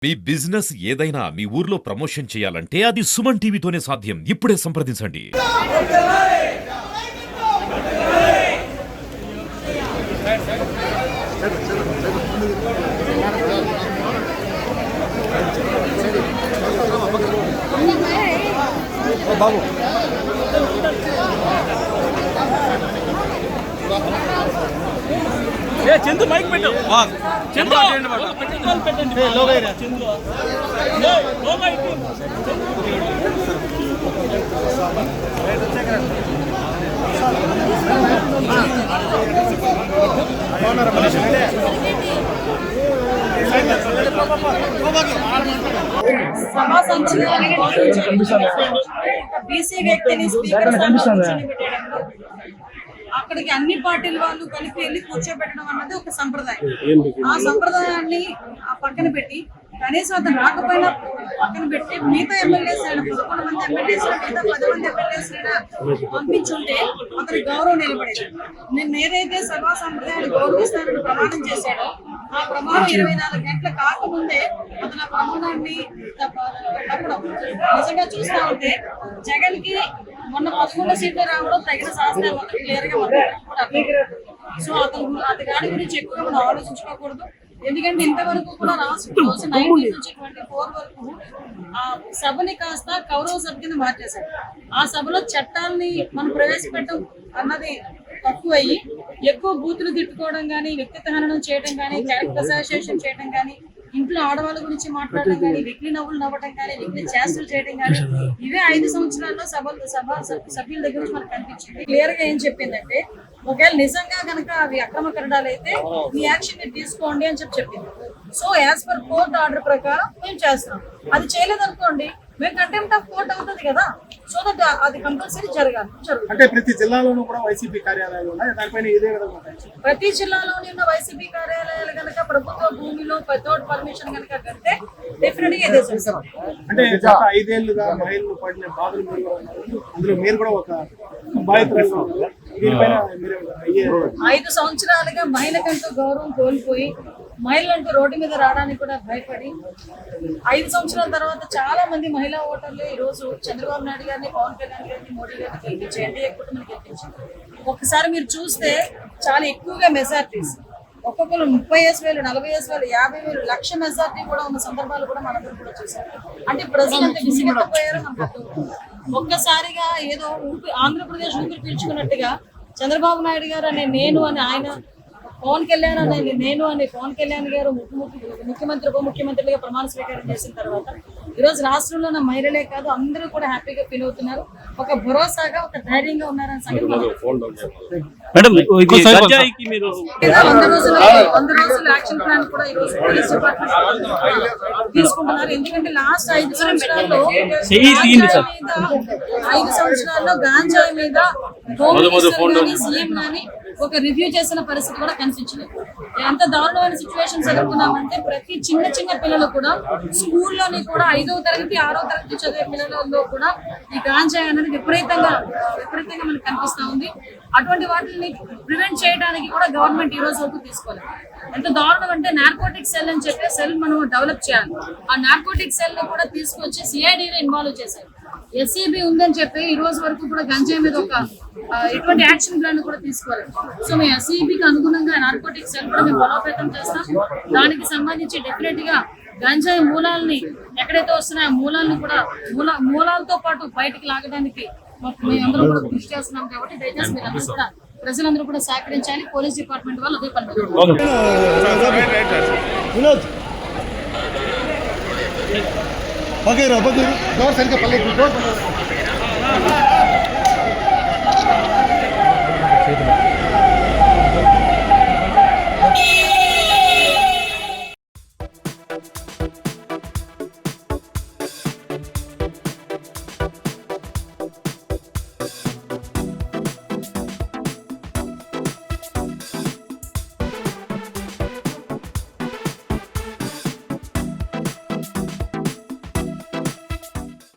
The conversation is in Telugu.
మీ బిజినెస్ ఏదైనా మీ ఊర్లో ప్రమోషన్ చేయాలంటే అది సుమన్ టీవీతోనే సాధ్యం. ఇప్పుడే సంప్రదించండి. బాబు చందు మైక్ పెట్టు. చందు పెట్టండి. చందు లో మైక్. సభా సంచలనాన్ని బీసీ వ్యక్తిని స్పీకర్ అక్కడికి అన్ని పార్టీల వాళ్ళు కలిపి వెళ్ళి కూర్చోబెట్టడం అన్నది ఒక సంప్రదాయం. ఆ సంప్రదాయాన్ని పక్కన పెట్టి కనీసం అతను రాకపోయినా పక్కన పెట్టి మిగతా ఎమ్మెల్యేస్ 11 మంది ఎమ్మెల్యేస్ మిగతా 10 మంది ఎమ్మెల్యేస్ పంపించుంటే అతని గౌరవం నిలబడేది. నిన్న ఏదైతే సభా సంప్రదాయాన్ని గౌరవిస్తానని ప్రమాణం చేశాడో ఆ ప్రమాణం 24 గంటలు కాకముందే అతను ఆ ప్రమాణాన్ని తప్పడం నిజంగా చూస్తా ఉంటే జగన్ కి మొన్న 11 సీట్లు రావడం తగిన శాస్త్రం క్లియర్ గా సో అతని గాడి గురించి ఎక్కువగా మనం ఆలోచించుకోకూడదు. ఎందుకంటే ఇంతవరకు కూడా రాష్ట్రం 1924 వరకు ఆ సభని కాస్త కౌరవ సభ కింద మార్చేశారు. ఆ సభలో చట్టాలని మనం ప్రవేశపెట్టడం అన్నది తక్కువయ్యి ఎక్కువ బూతులు తిట్టుకోవడం కానీ, వ్యక్తిత్వ హననం చేయడం కానీ, క్యారెక్టర్ అసోసియేషన్ చేయడం కానీ, ఇంట్లో ఆడవాళ్ళ గురించి మాట్లాడడం కానీ, వెక్లి నవ్వులు నవ్వడం కానీ, వెక్లి చేష్టలు చేయడం కానీ, ఇవే 5 సంవత్సరాల్లో సభ్యుల దగ్గర నుంచి మనకు కనిపించింది. క్లియర్ గా ఏం చెప్పిందంటే ఒకవేళ నిజంగా కనుక అవి అక్రమ కరడాలు అయితే మీ యాక్షన్ తీసుకోండి అని చెప్పింది. So as per court order ప్రకారం మేము చేస్తాం. అది చేయలేదనుకోండి మేము కంటెంప్ట్ ఆఫ్ కోర్ట్ అవుతుంది కదా. సో దట్ అది కంపల్సరీ జరగాలి. అంటే ప్రతి జిల్లాలోనూ కూడా వైసీపీ కార్యాలయాలు ఉన్నాయి. దానిపైన ఇదే విధంగా ప్రతి జిల్లాలోని ఉన్న వైసీపీ కార్యాలయాలు కనుక ప్రభుత్వ భూమిలో వితౌట్ పర్మిషన్ కనుక కడితే డెఫినెట్ గా ఇదే చేస్తాం. అంటే 5 ఏళ్లుగా మహిళలు పడిన బాధలు అందులో మీరు కూడా ఒక బాధితులు. 5 సంవత్సరాలుగా మహిళకంటూ గౌరవం కోల్పోయి మహిళలంటూ రోడ్డు మీద రావడానికి కూడా భయపడి 5 సంవత్సరాల తర్వాత చాలా మంది మహిళా ఓటర్లు ఈ రోజు చంద్రబాబు నాయుడు గారిని, పవన్ కళ్యాణ్ గారిని, మోడీ గారిని గెలిపించి ఎన్డీఏ కూటమిని గెలిపించారు. ఒకసారి మీరు చూస్తే చాలా ఎక్కువగా మెజార్టీస్ ఒక్కొక్కరు 30,000, 40,000, 50,000, లక్ష మెజార్టీ కూడా ఉన్న సందర్భాలు కూడా మనందరూ కూడా చూసారు. అంటే ప్రజలు అంత విసిగెత్తపోయారో మనకు అర్థం. ఒక్కసారిగా ఏదో ఆంధ్రప్రదేశ్ ఊపిరి పీల్చుకున్నట్టుగా చంద్రబాబు నాయుడు గారు అనే నేను అని ఆయన, పవన్ కళ్యాణ్ అనేది నేను అని పవన్ కళ్యాణ్ గారు ముఖ్యమంత్రి ఉప ముఖ్యమంత్రిగా ప్రమాణ స్వీకారం చేసిన తర్వాత ఈరోజు రాష్ట్రంలో ఉన్న మహిళలే కాదు అందరూ కూడా హ్యాపీగా ఫీల్ అవుతున్నారు. ఒక భరోసాగా, ఒక ధైర్యంగా ఉన్నారని సంగతి 100 రోజుల యాక్షన్ ప్లాన్ కూడా ఈ రోజు పోలీస్ డిపార్ట్మెంట్ తీసుకుంటున్నారు. ఎందుకంటే లాస్ట్ 5 సంవత్సరాల్లో గాంజాయి మీద సీఎం గాని ఒక రివ్యూ చేసిన పరిస్థితి కూడా కనిపించలేదు. ఎంత దారుణమైన సిచ్యువేషన్స్ ఎదుర్కొన్నామంటే ప్రతి చిన్న పిల్లలు కూడా స్కూల్లోని కూడా 5వ తరగతి 6వ తరగతి చదివే పిల్లలలో కూడా ఈ గాంజాయి అనేది విపరీతంగా మనకు కనిపిస్తా ఉంది. అటువంటి వాటిని ప్రివెంట్ చేయడానికి కూడా గవర్నమెంట్ ఈ రోజు వరకు తీసుకోలేదు. ఎంత దారుణం అంటే నార్కోటిక్ సెల్ అని చెప్పి సెల్ మనం డెవలప్ చేయాలి. ఆ నార్కోటిక్ సెల్ ని కూడా తీసుకొచ్చి సిఐడిలో ఇన్వాల్వ్ చేశారు. ఎస్సీబీ ఉందని చెప్పి ఈ రోజు వరకు కూడా గంజాయి మీద ఒక ఎటువంటి యాక్షన్ ప్లాన్ కూడా తీసుకోలేదు. సో మేము ఎస్సీబీకి అనుగుణంగా నార్కోటిక్ సెల్ కూడా మేము బలోపేతం చేస్తాం. దానికి సంబంధించి డెఫినెట్ గా గంజాయి మూలాలని ఎక్కడైతే వస్తున్నాయో ఆ మూలాలను కూడా మూలాలతో పాటు బయటికి లాగడానికి మేమందరం కూడా కృషి చేస్తున్నాం. కాబట్టి దయచేసి మీరందరూ కూడా ప్రజలందరూ కూడా సహకరించాలి. పోలీస్ డిపార్ట్మెంట్ వాళ్ళు అదే పని